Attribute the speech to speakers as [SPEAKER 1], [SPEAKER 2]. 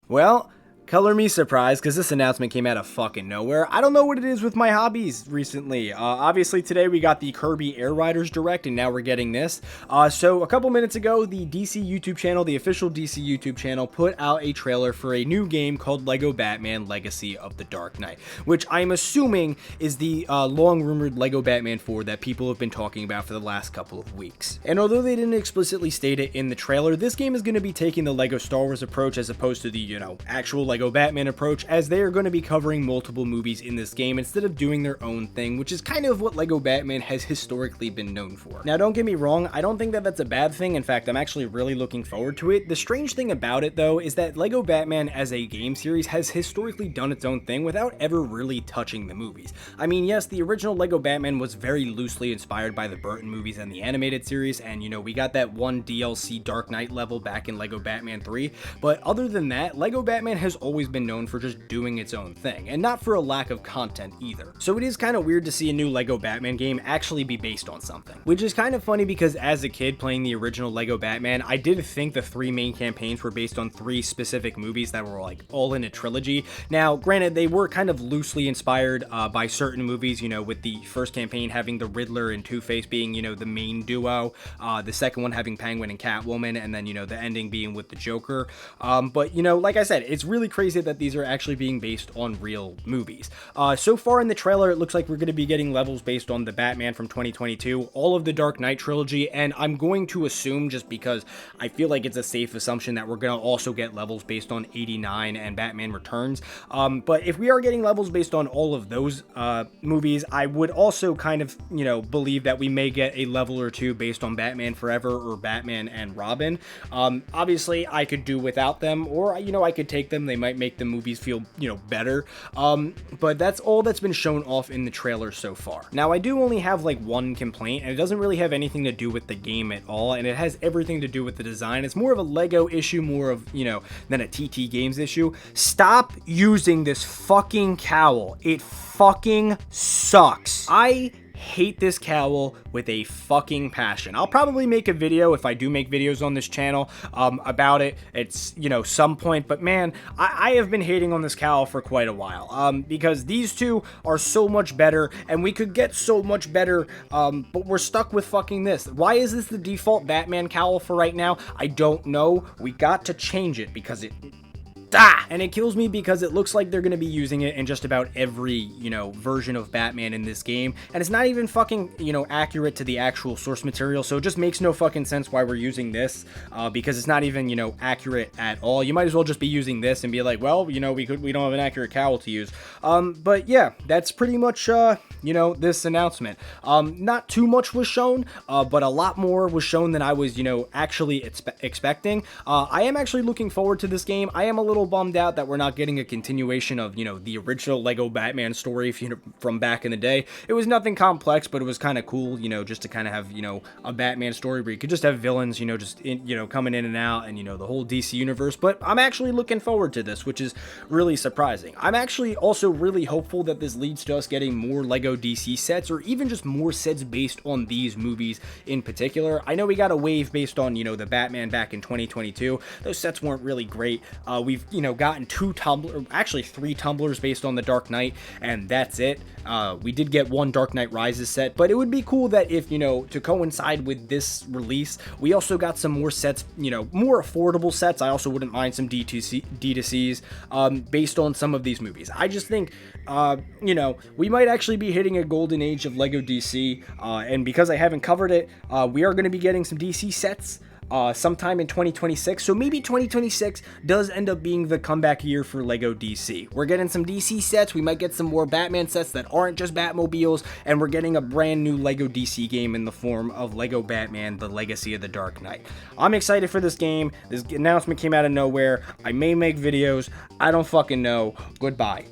[SPEAKER 1] Well, color me surprised, because this announcement came out of fucking nowhere. I don't know what it is with my hobbies recently. Obviously today we got the Kirby Air Riders Direct, and now we're getting this. So a couple minutes ago, the DC YouTube channel, the official DC YouTube channel, put out a trailer for a new game called Lego Batman Legacy of the Dark Knight, which I'm assuming is the long-rumored Lego Batman 4 that people have been talking about for the last couple of weeks. And although they didn't explicitly state it in the trailer, this game is going to be taking the Lego Star Wars approach as opposed to the, actual Lego Batman approach, as they are going to be covering multiple movies in this game instead of doing their own thing, which is kind of what Lego Batman has historically been known for. Now, don't get me wrong, I don't think that that's a bad thing. In fact, I'm actually really looking forward to it. The strange thing about it, though, is that Lego Batman as a game series has historically done its own thing without ever really touching the movies. I mean, yes, the original Lego Batman was very loosely inspired by the Burton movies and the animated series, and, we got that one DLC Dark Knight level back in Lego Batman 3, but other than that, Lego Batman has always been known for just doing its own thing, and not for a lack of content either. So it is kind of weird to see a new Lego Batman game actually be based on something. Which is kind of funny because as a kid playing the original Lego Batman, I did think the three main campaigns were based on three specific movies that were like all in a trilogy. Now, granted, they were kind of loosely inspired by certain movies, with the first campaign having the Riddler and Two-Face being, the main duo, the second one having Penguin and Catwoman, and then, the ending being with the Joker. But, like I said, it's really crazy that these are actually being based on real movies. So far in the trailer, it looks like we're going to be getting levels based on the Batman from 2022, all of the Dark Knight trilogy, and I'm going to assume, just because I feel like it's a safe assumption, that we're going to also get levels based on 89 and Batman Returns. But if we are getting levels based on all of those movies, I would also kind of, believe that we may get a level or two based on Batman Forever or Batman and Robin. Obviously, I could do without them, or, I could take them. They might make the movies feel, better. But that's all that's been shown off in the trailer so far. Now, I do only have like one complaint, and it doesn't really have anything to do with the game at all, and it has everything to do with the design. It's more of a Lego issue, more of, than a TT Games issue. Stop using this fucking cowl. It fucking sucks. I hate this cowl with a fucking passion. I'll probably make a video, if I do make videos on this channel, about it at, some point, but man, I have been hating on this cowl for quite a while, because these two are so much better, and we could get so much better, but we're stuck with fucking this. Why is this the default Batman cowl for right now? I don't know. We got to change it, because it... And it kills me because it looks like they're going to be using it in just about every, version of Batman in this game. And it's not even fucking, accurate to the actual source material. So it just makes no fucking sense why we're using this, because it's not even, accurate at all. You might as well just be using this and be like, well, we don't have an accurate cowl to use. But yeah, that's pretty much, this announcement. Not too much was shown, but a lot more was shown than I was, actually expecting. I am actually looking forward to this game. I am a little bummed out that we're not getting a continuation of, the original Lego Batman story from back in the day. It was nothing complex, but it was kind of cool, just to kind of have, a Batman story where you could just have villains, just coming in and out, and, the whole DC universe. But I'm actually looking forward to this, which is really surprising. I'm actually also really hopeful that this leads to us getting more Lego DC sets, or even just more sets based on these movies in particular. I know we got a wave based on, the Batman back in 2022. Those sets weren't really great. We've, gotten three tumblers based on the Dark Knight, and that's it. We did get one Dark Knight Rises set, but it would be cool that if, to coincide with this release, we also got some more sets, more affordable sets. I also wouldn't mind some D2Cs based on some of these movies. I just think, we might actually be hitting a golden age of Lego DC, and because I haven't covered it, we are going to be getting some DC sets sometime in 2026, so maybe 2026 does end up being the comeback year for Lego DC. We're getting some DC sets, we might get some more Batman sets that aren't just Batmobiles, and we're getting a brand new Lego DC game in the form of Lego Batman, The Legacy of the Dark Knight. I'm excited for this game. This announcement came out of nowhere. I may make videos. I don't fucking know. Goodbye.